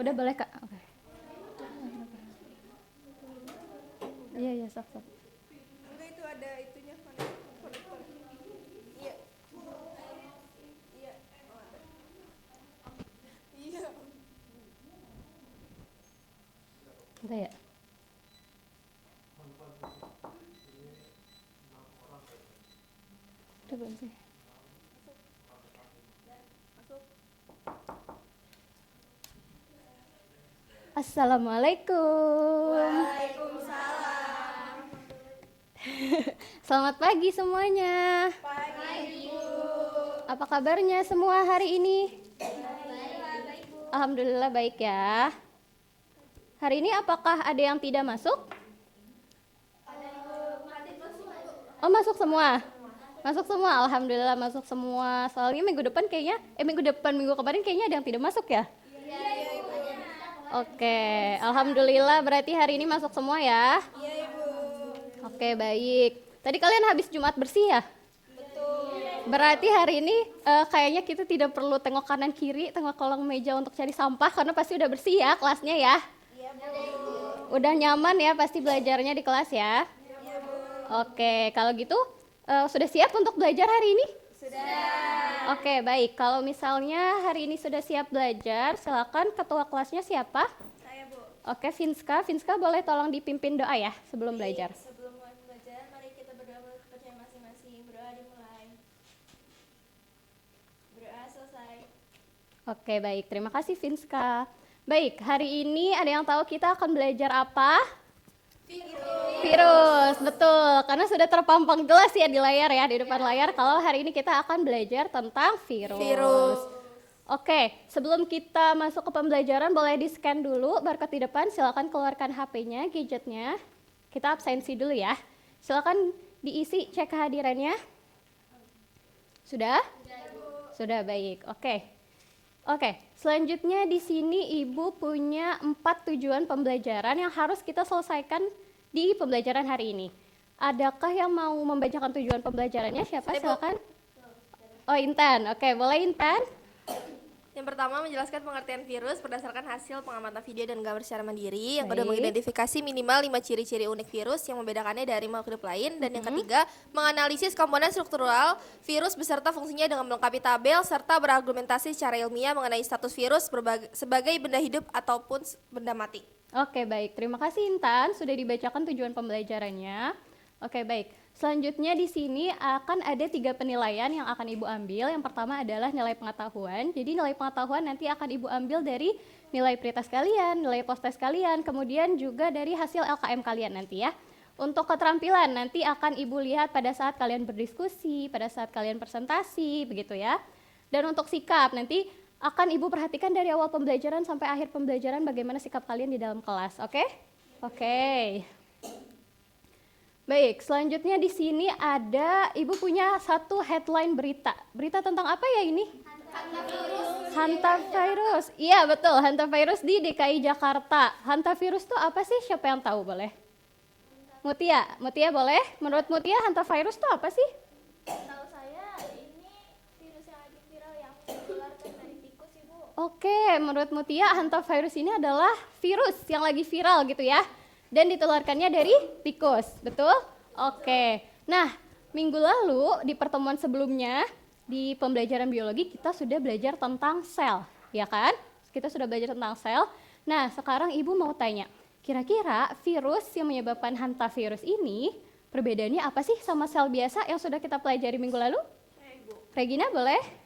Udah boleh Kak? Oke. Iya, iya, sok. Enggak, itu ada itunya, konektor. Iya. Iya. Oh, ada. Iya. Udah ya? Udah belum sih? Masuk. Assalamualaikum. Waalaikumsalam. Selamat pagi semuanya. Pagi, Bu. Apa kabarnya semua hari ini? Alhamdulillah baik ya. Hari ini apakah ada yang tidak masuk? Oh, masuk semua. Masuk semua, alhamdulillah masuk semua. Soalnya minggu depan minggu kemarin kayaknya ada yang tidak masuk ya? Oke, alhamdulillah berarti hari ini masuk semua ya. Iya, Ibu. Oke, baik. Tadi kalian habis Jumat bersih ya? Betul. Berarti hari ini kayaknya kita tidak perlu tengok kanan kiri, tengok kolong meja untuk cari sampah karena pasti udah bersih ya kelasnya ya. Iya, Bu. Udah nyaman ya pasti belajarnya di kelas ya. Iya, Bu. Oke, kalau gitu sudah siap untuk belajar hari ini? Sudah. Oke, baik. Kalau misalnya hari ini sudah siap belajar, silakan ketua kelasnya siapa? Saya, Bu. Oke, Vinska. Vinska boleh tolong dipimpin doa ya sebelum belajar. Sebelum mulai pembelajaran, mari kita berdoa menurut kepercayaan masing-masing. Berdoa dimulai. Berdoa selesai. Oke, baik. Terima kasih, Vinska. Baik, hari ini ada yang tahu kita akan belajar apa? Virus, betul. Karena sudah terpampang jelas ya di layar ya, di depan layar. Kalau hari ini kita akan belajar tentang virus. Oke, sebelum kita masuk ke pembelajaran, boleh di-scan dulu barcode di depan. Silakan keluarkan HP-nya, gadgetnya. Kita absensi dulu ya. Silakan diisi cek kehadirannya. Sudah? Sudah, baik. Oke, selanjutnya di sini Ibu punya 4 tujuan pembelajaran yang harus kita selesaikan di pembelajaran hari ini. Adakah yang mau membacakan tujuan pembelajarannya? Siapa? Silakan. Oh, Intan. Oke, boleh Intan? Yang pertama, menjelaskan pengertian virus berdasarkan hasil pengamatan video dan gambar secara mandiri. Yang kedua, Baik. mengidentifikasi minimal 5 ciri-ciri unik virus yang membedakannya dari makhluk hidup lain. Dan yang ketiga, menganalisis komponen struktural virus beserta fungsinya dengan melengkapi tabel serta berargumentasi secara ilmiah mengenai status virus sebagai benda hidup ataupun benda mati. Oke, baik. Terima kasih Intan sudah dibacakan tujuan pembelajarannya. Oke, baik. Selanjutnya di sini akan ada 3 penilaian yang akan Ibu ambil. Yang pertama adalah nilai pengetahuan. Jadi nilai pengetahuan nanti akan Ibu ambil dari nilai pretest kalian, nilai post-test kalian, kemudian juga dari hasil LKM kalian nanti ya. Untuk keterampilan nanti akan Ibu lihat pada saat kalian berdiskusi, pada saat kalian presentasi, begitu ya. Dan untuk sikap nanti akan Ibu perhatikan dari awal pembelajaran sampai akhir pembelajaran bagaimana sikap kalian di dalam kelas, oke? Oke. Baik, selanjutnya di sini ada Ibu punya satu headline berita. Berita tentang apa ya ini? Hantavirus. Iya, betul, hantavirus di DKI Jakarta. Hantavirus itu apa sih? Siapa yang tahu boleh? Mutia boleh? Menurut Mutia hantavirus itu apa sih? Tahu saya ini virus yang lagi viral yang menularkan dari tikus, Ibu. Oke, menurut Mutia hantavirus ini adalah virus yang lagi viral gitu ya. Dan ditularkannya dari tikus, betul? Oke. Nah, minggu lalu di pertemuan sebelumnya di pembelajaran biologi kita sudah belajar tentang sel, ya kan? Kita sudah belajar tentang sel. Nah, sekarang Ibu mau tanya, kira-kira virus yang menyebabkan hantavirus ini perbedaannya apa sih sama sel biasa yang sudah kita pelajari minggu lalu? Ibu, Regina boleh?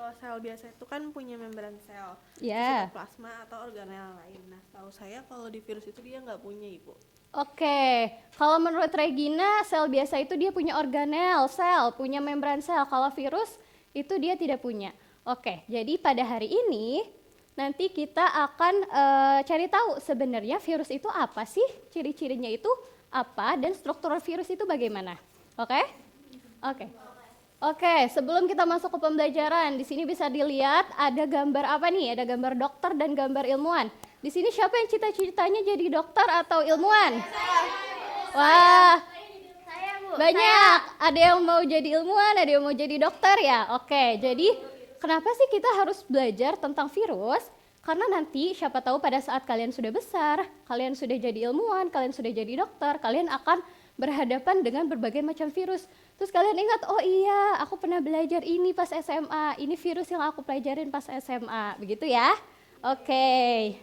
kalau sel biasa itu kan punya membran sel, Ya. plasma atau organel lain. Nah, setahu saya kalau di virus itu dia nggak punya, Ibu. Oke, kalau menurut Regina, sel biasa itu dia punya organel, sel, punya membran sel. Kalau virus itu dia tidak punya. Oke, jadi pada hari ini nanti kita akan cari tahu sebenarnya virus itu apa sih, ciri-cirinya itu apa, dan struktur virus itu bagaimana. Oke? Oke, sebelum kita masuk ke pembelajaran, di sini bisa dilihat ada gambar apa nih? Ada gambar dokter dan gambar ilmuwan. Di sini siapa yang cita-citanya jadi dokter atau ilmuwan? Wah, Saya, Bu. banyak. Ada yang mau jadi ilmuwan, ada yang mau jadi dokter ya. Oke, jadi kenapa sih kita harus belajar tentang virus? Karena nanti siapa tahu pada saat kalian sudah besar, kalian sudah jadi ilmuwan, kalian sudah jadi dokter, kalian akan berhadapan dengan berbagai macam virus. Terus kalian ingat, oh iya, aku pernah belajar ini pas SMA, ini virus yang aku pelajarin pas SMA, begitu ya? Oke.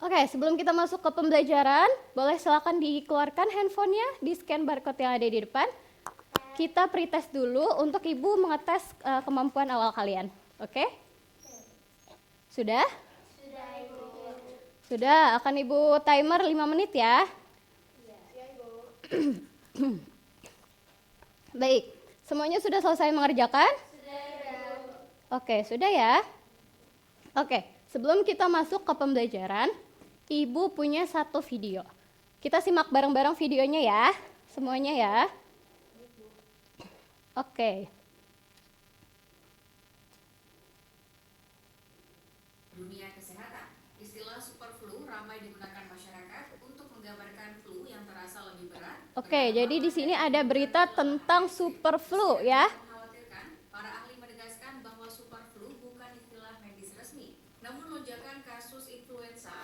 Oke, sebelum kita masuk ke pembelajaran, boleh silakan dikeluarkan handphonenya, di scan barcode yang ada di depan. Kita pretest dulu untuk Ibu mengetes kemampuan awal kalian. Oke? Sudah? Sudah, Ibu. Sudah, akan Ibu timer 5 menit ya. Iya, Ibu. Baik, semuanya sudah selesai mengerjakan? Sudah. Oke, sudah ya. Oke, sebelum kita masuk ke pembelajaran, Ibu punya satu video. Kita simak bareng-bareng videonya ya, semuanya ya. Oke. Dunia kesehatan, istilah superflu ramai digunakan masyarakat untuk menggambarkan flu yang terasa lebih berat. Oke, jadi di sini ada berita tentang superflu ya. Mengkhawatirkan, para ahli menegaskan bahwa superflu bukan istilah medis resmi. Namun lonjakan kasus influenza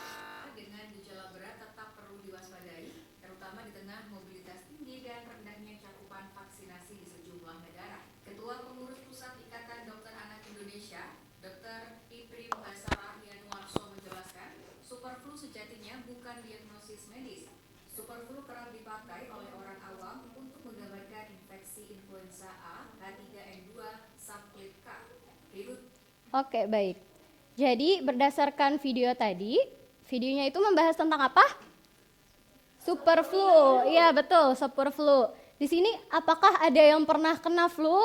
dengan gejala berat tetap perlu diwaspadai, terutama di tengah mobilitas tinggi dan rendahnya cakupan vaksinasi di sejumlah negara. Ketua Pengurus Pusat Ikatan Dokter Anak Indonesia, Dr. Iprim Basarah Yanuarso menjelaskan, superflu sejatinya bukan diagnosis medis. Superflu kerap dipakai oleh orang awam untuk menggambarkan infeksi influenza A, H3N2, subclip K. Oke, baik. Jadi berdasarkan video tadi, videonya itu membahas tentang apa? Superflu. Iya, betul, superflu. Di sini apakah ada yang pernah kena flu?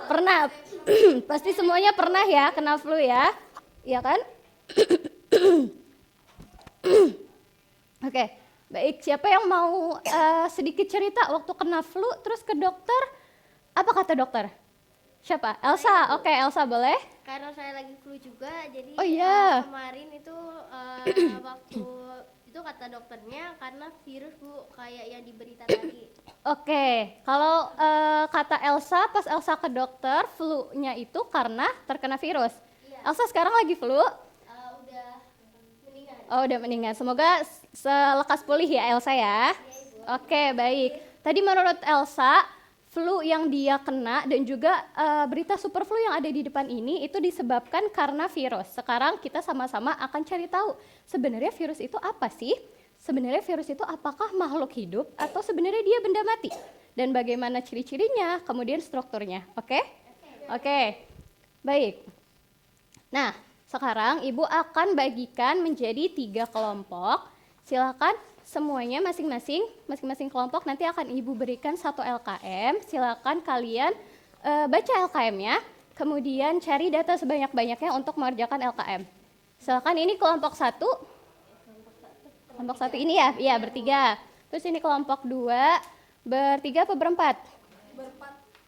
Pernah. Pasti semuanya pernah ya kena flu ya. Iya kan? Oke, baik. Siapa yang mau sedikit cerita waktu kena flu terus ke dokter? Apa kata dokter? Siapa? Elsa. Oke, Elsa boleh. Karena saya lagi flu juga, jadi Oh, iya. kemarin itu waktu itu kata dokternya karena virus Bu, kayak yang di berita tadi. Oke, kalau kata Elsa, pas Elsa ke dokter, flu-nya itu karena terkena virus. Iya. Elsa sekarang lagi flu? Udah meninggal. Oh, udah meninggal. Semoga selekas pulih ya Elsa ya. Oke, baik. Tadi menurut Elsa, flu yang dia kena dan juga berita superflu yang ada di depan ini itu disebabkan karena virus. Sekarang kita sama-sama akan cari tahu sebenarnya virus itu apa sih? Sebenarnya virus itu apakah makhluk hidup atau sebenarnya dia benda mati? Dan bagaimana ciri-cirinya, kemudian strukturnya. Oke? Oke. Baik. Nah, sekarang Ibu akan bagikan menjadi 3 kelompok. Silakan semuanya masing-masing kelompok nanti akan Ibu berikan 1 LKM. Silakan kalian baca LKM-nya, kemudian cari data sebanyak-banyaknya untuk mengerjakan LKM. Silakan, ini kelompok 1. Kelompok 1 ini ya? Iya, bertiga. Terus ini kelompok 2, bertiga apa berempat?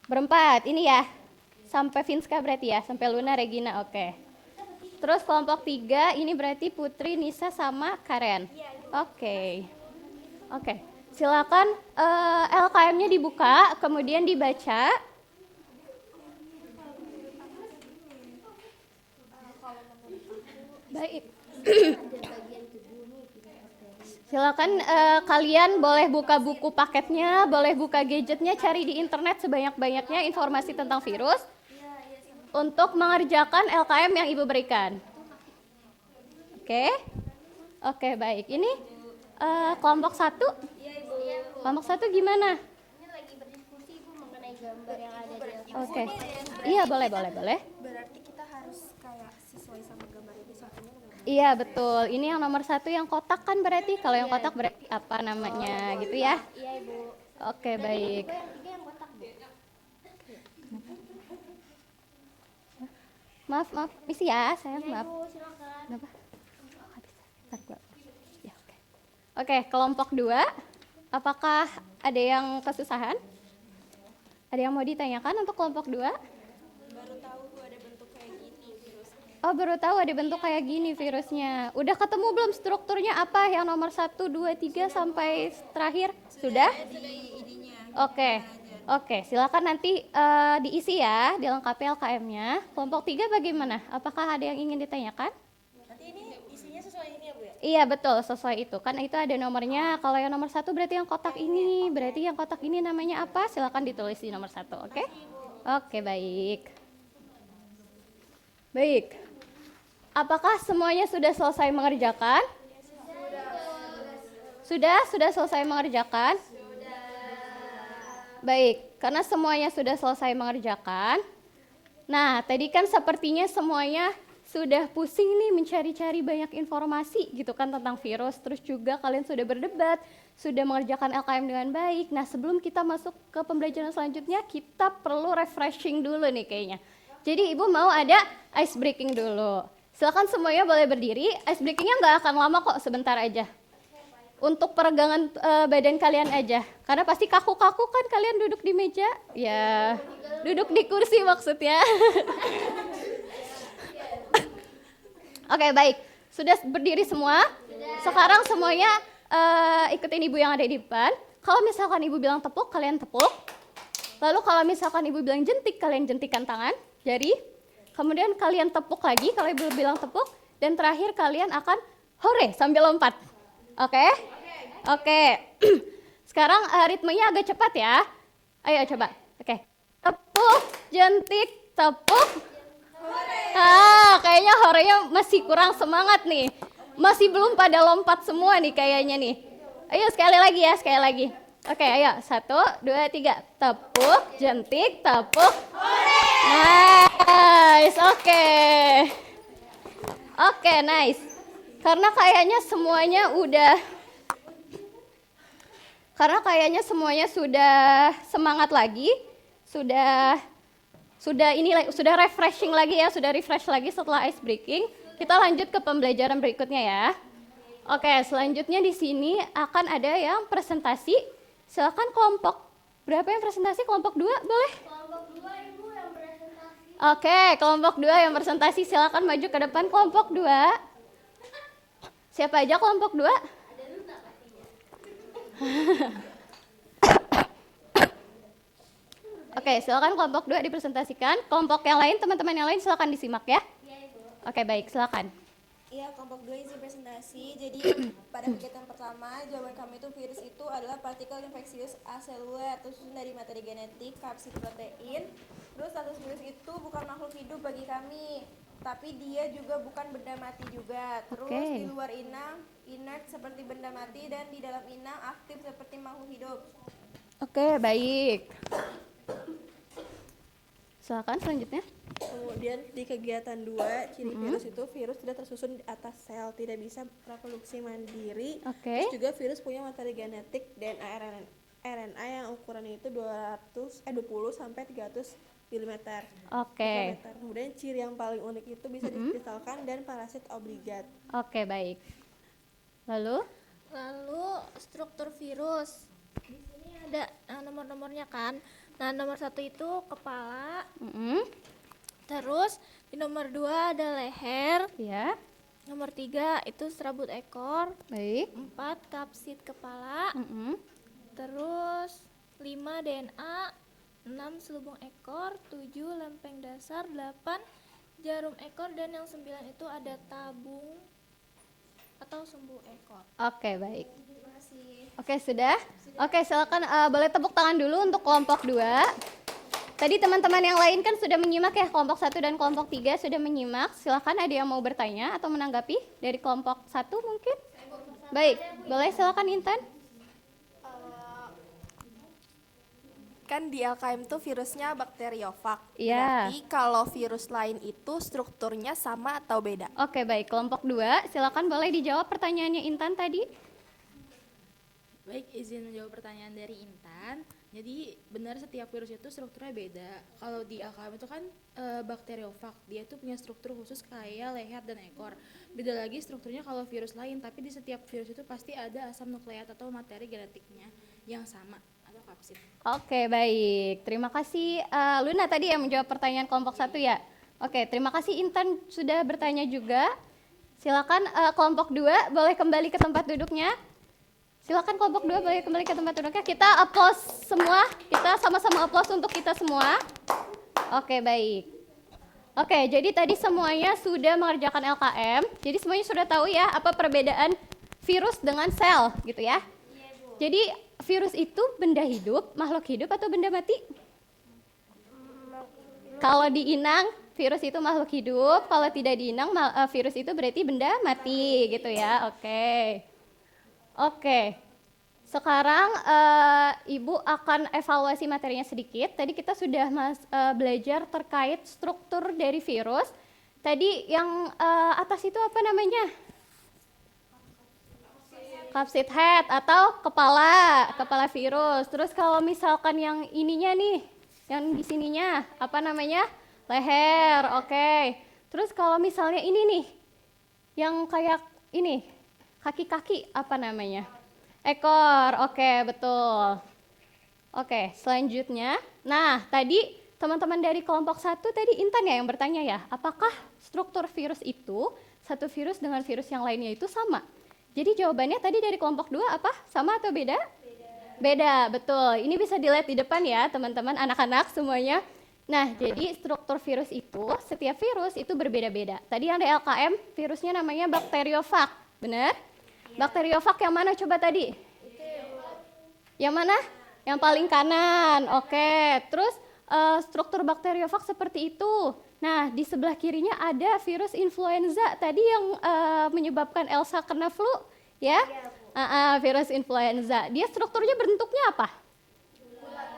Berempat, ini ya. Sampai Vinska berarti ya, sampai Luna, Regina, oke. Terus kelompok 3, ini berarti Putri, Nisa, sama Karen. Oke. Oke, silakan LKM-nya dibuka, kemudian dibaca. Baik. Silakan kalian boleh buka buku paketnya, boleh buka gadgetnya, cari di internet sebanyak-banyaknya informasi tentang virus untuk mengerjakan LKM yang Ibu berikan. Oke? Oke, baik. Ini kelompok 1. Kelompok 1 gimana? Ini lagi berdiskusi Bu mengenai gambar yang ada di Oke. Iya, boleh. Berarti kita harus kayak sesuai sama gambar itu satunya. Iya, betul. Ini yang nomor 1 yang kotak kan berarti. Kalau yang kotak berarti apa namanya gitu ya. Iya Ibu. Oke, baik. Yang 3 yang kotak Bu. Maaf, misi ya, sayang, Iya maaf. Ibu, silakan. Kenapa? Oh, nggak bisa. Ntar gua. Ya, oke. Oke, kelompok 2. Apakah ada yang kesusahan? Ada yang mau ditanyakan untuk kelompok 2? Baru tahu Bu ada bentuk kayak gini virusnya. Oh, baru tahu ada bentuk kayak gini virusnya. Udah ketemu belum strukturnya apa? Yang nomor 1, 2, 3 sampai terakhir? Sudah? Di ininya. Oke. Oke, silakan nanti diisi ya, dilengkapi LKM-nya. Kelompok 3 bagaimana? Apakah ada yang ingin ditanyakan? Nanti ini isinya sesuai ini ya Bu ya? Iya betul, sesuai itu. Kan itu ada nomornya. Kalau yang nomor 1 berarti yang kotak ini. Berarti yang kotak ini namanya apa? Silakan ditulis di nomor 1, oke? Oke, baik. Baik. Apakah semuanya sudah selesai mengerjakan? Sudah selesai mengerjakan? Baik, karena semuanya sudah selesai mengerjakan. Nah, tadi kan sepertinya semuanya sudah pusing nih mencari-cari banyak informasi gitu kan tentang virus. Terus juga kalian sudah berdebat, sudah mengerjakan LKM dengan baik. Nah, sebelum kita masuk ke pembelajaran selanjutnya, kita perlu refreshing dulu nih kayaknya. Jadi Ibu mau ada ice breaking dulu. Silakan semuanya boleh berdiri. Ice breakingnya nggak akan lama kok, sebentar aja. Untuk peregangan badan kalian aja. Karena pasti kaku-kaku kan kalian duduk di meja. Ya, duduk di kursi maksudnya. Oke, baik. Sudah berdiri semua? Sekarang semuanya ikutin Ibu yang ada di depan. Kalau misalkan Ibu bilang tepuk, kalian tepuk. Lalu kalau misalkan Ibu bilang jentik, kalian jentikan tangan, jari. Kemudian kalian tepuk lagi kalau Ibu bilang tepuk. Dan terakhir kalian akan hore sambil lompat. Oke? Oke. Sekarang ritmenya agak cepat ya. Ayo coba. Oke. Tepuk, jentik, tepuk. Kayaknya horenya masih kurang semangat nih. Masih belum pada lompat semua nih kayaknya nih. Ayo sekali lagi ya, sekali lagi. Oke, ayo. 1, 2, 3. Tepuk, jentik, tepuk. Nice, oke. Oke, nice. Karena kayaknya semuanya sudah semangat lagi, sudah refreshing lagi ya, sudah refresh lagi setelah ice breaking. Kita lanjut ke pembelajaran berikutnya ya. Oke, selanjutnya di sini akan ada yang presentasi. Silakan kelompok berapa yang presentasi? Kelompok 2 boleh? Kelompok 2 Ibu yang presentasi. Oke, kelompok 2 yang presentasi silakan maju ke depan kelompok 2. Siapa aja kelompok 2? Ada Luna pastinya. Oke, silakan kelompok 2 dipresentasikan. Kelompok yang lain, teman-teman yang lain silakan disimak ya. Iya Ibu. Oke, baik, silakan. Iya, kelompok 2 isi presentasi. Jadi pada kegiatan pertama, jawaban kami itu virus itu adalah partikel infeksius aseluler, tersusun dari materi genetik, kapsid protein. Terus status virus itu bukan makhluk hidup bagi kami, tapi dia juga bukan benda mati juga. Terus di luar inang, inert seperti benda mati, dan di dalam inang aktif seperti makhluk hidup. Oke, baik. Silakan selanjutnya. Kemudian di kegiatan 2, ciri virus itu virus tidak tersusun di atas sel, tidak bisa reproduksi mandiri. Oke. Terus juga virus punya materi genetik DNA RNA yang ukurannya itu 20 sampai 300 mm. Oke. Kemudian ciri yang paling unik itu bisa dikristalkan dan parasit obligat. Oke, baik. Lalu struktur virus. Di sini ada nomor-nomornya kan. Nah, nomor 1 itu kepala. Terus di nomor 2 ada leher. ya, Nomor 3 itu serabut ekor. baik. 4 kapsid kepala. Terus 5 DNA. 6 selubung ekor. 7 lempeng dasar. 8 jarum ekor. Dan yang 9 itu ada tabung atau sumbu ekor. Oke, baik. Oke, sudah? Oke, silakan boleh tepuk tangan dulu untuk kelompok 2. Tadi teman-teman yang lain kan sudah menyimak ya, kelompok 1 dan kelompok 3 sudah menyimak. Silakan ada yang mau bertanya atau menanggapi dari kelompok 1 mungkin? Baik, boleh silakan Intan. Kan di LKM tuh virusnya bakteriofag. Iya. Berarti kalau virus lain itu strukturnya sama atau beda? Oke, baik. Kelompok 2, silakan boleh dijawab pertanyaannya Intan tadi. Baik, izin menjawab pertanyaan dari Intan. Jadi benar setiap virus itu strukturnya beda. Kalau di LKM itu kan bakteriofag, dia itu punya struktur khusus kayak leher dan ekor. Beda lagi strukturnya kalau virus lain, tapi di setiap virus itu pasti ada asam nukleat atau materi genetiknya yang sama atau kapsid. Oke, baik. Terima kasih Luna tadi yang menjawab pertanyaan kelompok 1 ya. Oke, terima kasih Intan sudah bertanya juga. Silakan kelompok 2 boleh kembali ke tempat duduknya. Silakan kelompok 2 boleh kembali ke tempat duduknya. Kita applause semua. Kita sama-sama applause untuk kita semua. Oke, baik. Oke, jadi tadi semuanya sudah mengerjakan LKM. Jadi semuanya sudah tahu ya apa perbedaan virus dengan sel gitu ya. Jadi virus itu benda hidup, makhluk hidup atau benda mati? Kalau diinang, virus itu makhluk hidup. Kalau tidak diinang, virus itu berarti benda mati gitu ya. Oke. Sekarang Ibu akan evaluasi materinya sedikit. Tadi kita sudah belajar terkait struktur dari virus. Tadi yang atas itu apa namanya? Capsid head atau kepala virus. Terus kalau misalkan yang ininya nih, yang di sininya apa namanya? Leher. Oke. Terus kalau misalnya ini nih, yang kayak ini, kaki-kaki apa namanya? Ekor, oke, betul. Oke, selanjutnya. Nah, tadi teman-teman dari kelompok 1 tadi Intan ya yang bertanya ya, apakah struktur virus itu, satu virus dengan virus yang lainnya itu sama? Jadi jawabannya tadi dari kelompok 2 apa? Sama atau beda? Beda, betul. Ini bisa dilihat di depan ya teman-teman, anak-anak semuanya. Nah, jadi struktur virus itu, setiap virus itu berbeda-beda. Tadi yang di LKM, virusnya namanya bakteriofag, benar? Bakteriofag yang mana coba tadi? Yang mana? Yang paling kanan. Oke. Terus struktur bakteriofag seperti itu. Nah, di sebelah kirinya ada virus influenza tadi yang menyebabkan Elsa kena flu, ya? Virus influenza. Dia strukturnya bentuknya apa?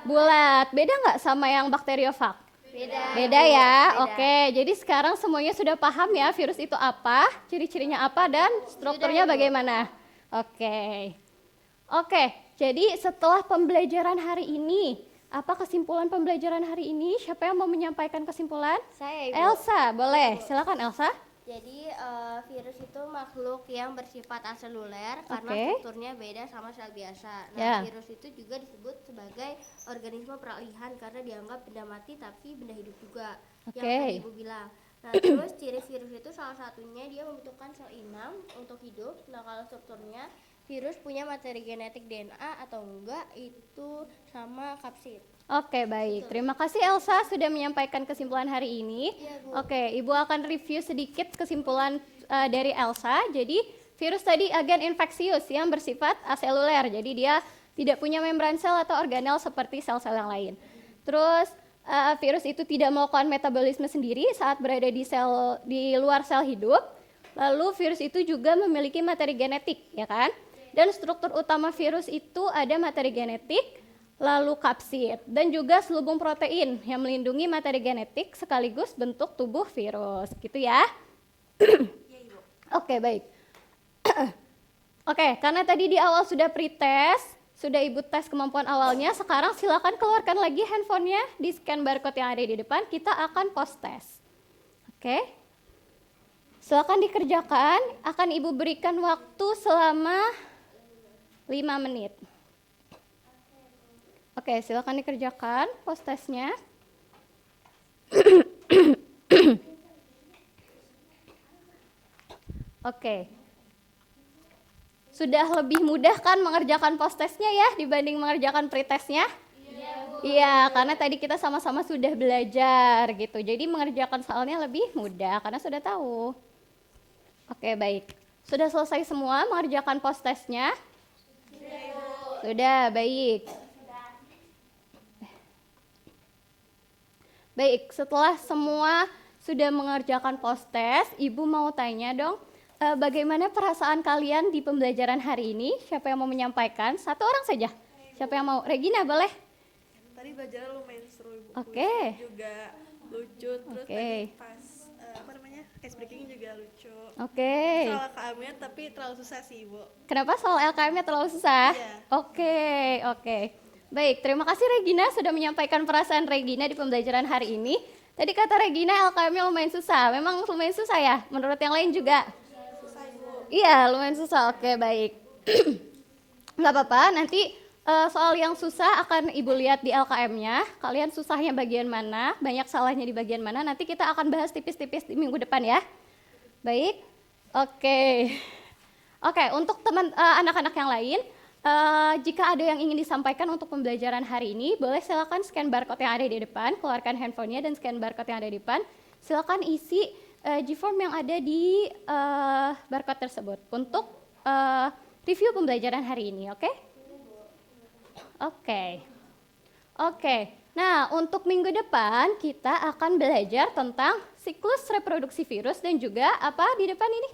Bulat. Beda nggak sama yang bakteriofag? Beda ya. Oke, jadi sekarang semuanya sudah paham ya virus itu apa, ciri-cirinya apa, dan strukturnya bagaimana. Oke, jadi setelah pembelajaran hari ini, apa kesimpulan pembelajaran hari ini? Siapa yang mau menyampaikan kesimpulan? Saya, Ibu. Elsa, boleh. Silakan Elsa. Jadi virus itu makhluk yang bersifat aseluler karena Oke. strukturnya beda sama sel biasa. Ya. Nah, virus itu juga disebut sebagai organisme peralihan karena dianggap benda mati tapi benda hidup juga. Yang Oke. tadi Ibu bilang. Nah, terus ciri virus itu salah satunya dia membutuhkan sel inang untuk hidup. Nah, kalau strukturnya virus punya materi genetik DNA atau enggak itu sama kapsid. Oke, baik. Terima kasih Elsa sudah menyampaikan kesimpulan hari ini. Iya, Bu. Oke, Ibu akan review sedikit kesimpulan dari Elsa. Jadi, virus tadi agen infeksius yang bersifat aseluler. Jadi, dia tidak punya membran sel atau organel seperti sel-sel yang lain. Terus, virus itu tidak melakukan metabolisme sendiri saat berada di luar sel hidup. Lalu, virus itu juga memiliki materi genetik, ya kan? Dan struktur utama virus itu ada materi genetik, lalu kapsid, dan juga selubung protein yang melindungi materi genetik sekaligus bentuk tubuh virus, gitu ya. Oke, baik. Oke, karena tadi di awal sudah pretest, sudah Ibu tes kemampuan awalnya, sekarang silakan keluarkan lagi handphonenya, di scan barcode yang ada di depan, kita akan post test. Oke. Silakan dikerjakan, akan Ibu berikan waktu selama 5 menit. Oke, silakan dikerjakan post testnya. Oke. Sudah lebih mudah kan mengerjakan post testnya ya dibanding mengerjakan pretestnya? Iya, karena tadi kita sama-sama sudah belajar gitu. Jadi mengerjakan soalnya lebih mudah karena sudah tahu. Oke, baik. Sudah selesai semua mengerjakan post testnya? Sudah, baik. Baik, setelah semua sudah mengerjakan post test, Ibu mau tanya dong, bagaimana perasaan kalian di pembelajaran hari ini? Siapa yang mau menyampaikan? Satu orang saja. Siapa yang mau? Regina, boleh? Tadi belajarnya lumayan seru, Ibu. Oke. Kuisnya juga lucu, terus Oke. tadi pas case breaking juga lucu. Oke. Soal KM-nya tapi terlalu susah sih, Ibu. Kenapa soal LKM-nya terlalu susah? Iya. Oke. Baik, terima kasih Regina sudah menyampaikan perasaan Regina di pembelajaran hari ini. Tadi kata Regina LKM-nya lumayan susah. Memang lumayan susah ya? Menurut yang lain juga? Iya, lumayan susah. Oke, baik. Nggak apa-apa, nanti soal yang susah akan Ibu lihat di LKM-nya. Kalian susahnya bagian mana, banyak salahnya di bagian mana. Nanti kita akan bahas tipis-tipis di minggu depan ya. Baik. Oke, untuk anak-anak yang lain, Jika ada yang ingin disampaikan untuk pembelajaran hari ini, boleh silakan scan barcode yang ada di depan, keluarkan handphonenya dan scan barcode yang ada di depan. Silakan isi G-form yang ada di barcode tersebut untuk review pembelajaran hari ini, oke? Oke. Nah, untuk minggu depan kita akan belajar tentang siklus reproduksi virus dan juga apa di depan ini?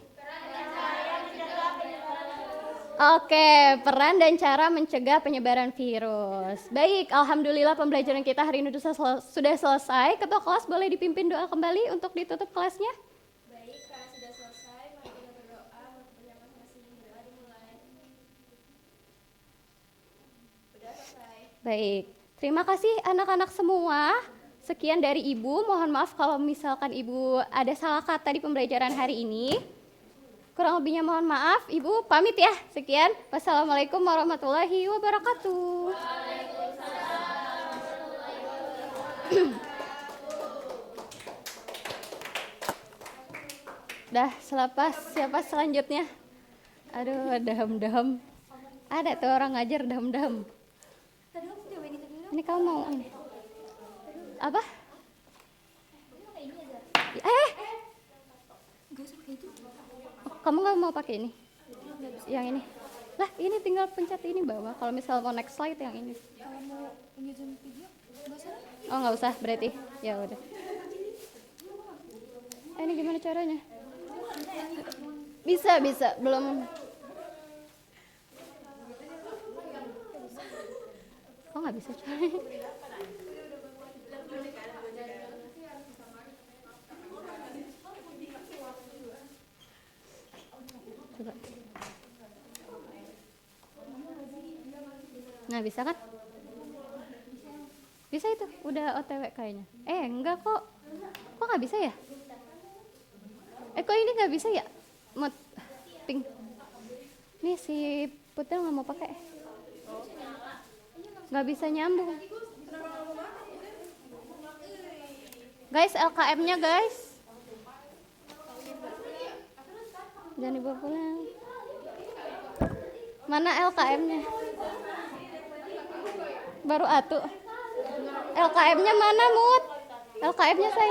Oke, peran dan cara mencegah penyebaran virus. Baik, alhamdulillah pembelajaran kita hari ini sudah selesai. Ketua kelas boleh dipimpin doa kembali untuk ditutup kelasnya? Baik, karena sudah selesai, mari kita berdoa. Waktunya masing-masing berdoa dimulai. Sudah selesai. Baik, terima kasih anak-anak semua. Sekian dari Ibu, mohon maaf kalau misalkan Ibu ada salah kata di pembelajaran hari ini. Kurang lebihnya mohon maaf, Ibu pamit ya. Sekian, wassalamualaikum warahmatullahi wabarakatuh. Dah, selepas siapa selanjutnya? Aduh, daham. Ada tuh orang ngajar daham. Ini kamu mau ini? Apa? Kamu nggak mau pakai ini? Yang ini? Lah, ini tinggal pencet ini bawah. Kalau misal mau next slide yang ini. Oh, nggak usah berarti. Ya udah. Ini gimana caranya? Bisa. Belum. Kok nggak bisa caranya? Coba. Nah, bisa kan? Bisa itu, udah OTW kayaknya. Enggak kok. Kok nggak bisa ya? Kok ini nggak bisa ya? Pink. Nih si Putel nggak mau pakai. Nggak bisa nyambung. Guys, LKM-nya guys. Jangan dibawa pulang. Mana LKM-nya? Baru atuh. LKM-nya mana, Mut? LKM-nya saya